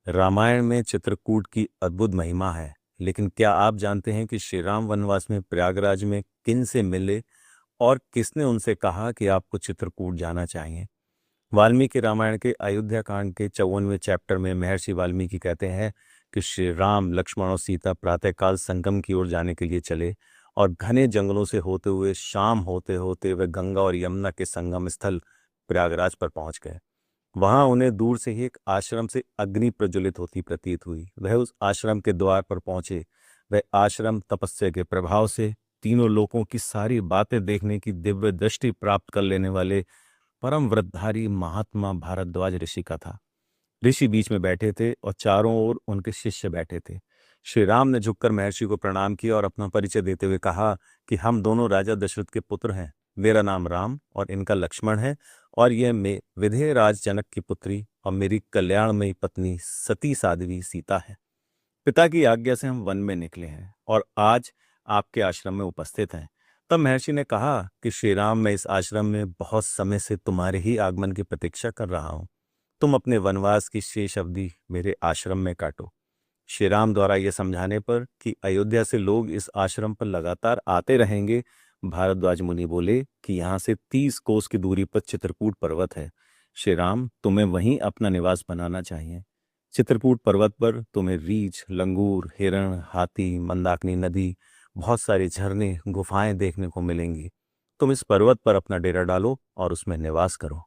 रामायण में चित्रकूट की अद्भुत महिमा है। लेकिन क्या आप जानते हैं कि श्री राम वनवास में प्रयागराज में किन से मिले और किसने उनसे कहा कि आपको चित्रकूट जाना चाहिए? वाल्मीकि रामायण के अयोध्या कांड के 54वें चैप्टर में महर्षि वाल्मीकि कहते हैं कि श्री राम, लक्ष्मण और सीता प्रातःकाल संगम की ओर जाने के लिए चले और घने जंगलों से होते हुए शाम होते होते वे गंगा और यमुना के संगम स्थल प्रयागराज पर पहुंच गए। वहां उन्हें दूर से ही एक आश्रम से अग्नि प्रज्वलित होती प्रतीत हुई। वह उस आश्रम के द्वार पर पहुंचे। वह आश्रम तपस्या के प्रभाव से तीनों लोकों की सारी बातें देखने की दिव्य दृष्टि प्राप्त कर लेने वाले परम व्रतधारी महात्मा भारद्वाज ऋषि का था। ऋषि बीच में बैठे थे और चारों ओर उनके शिष्य बैठे थे। श्री राम ने झुककर महर्षि को प्रणाम किया और अपना परिचय देते हुए कहा कि हम दोनों राजा दशरथ के पुत्र हैं। मेरा नाम राम और इनका लक्ष्मण है, और यह मैं विधेय राज जनक की पुत्री और मेरी कल्याणमयी पत्नी सती साध्वी सीता है। पिता की आज्ञा से हम वन में निकले हैं और आज आपके आश्रम में उपस्थित हैं। तब महर्षि ने कहा कि श्री राम, मैं इस आश्रम में बहुत समय से तुम्हारे ही आगमन की प्रतीक्षा कर रहा हूं। तुम अपने वनवास की शेष अवधि मेरे आश्रम में काटो। श्री राम द्वारा यह समझाने पर कि अयोध्या से लोग इस आश्रम पर लगातार आते रहेंगे, भारद्वाज मुनि बोले कि यहाँ से 30 कोस की दूरी पर चित्रकूट पर्वत है। श्री राम, तुम्हें वहीं अपना निवास बनाना चाहिए। चित्रकूट पर्वत पर तुम्हें रीछ, लंगूर, हिरण, हाथी, मंदाकिनी नदी, बहुत सारे झरने, गुफाएं देखने को मिलेंगी। तुम इस पर्वत पर अपना डेरा डालो और उसमें निवास करो।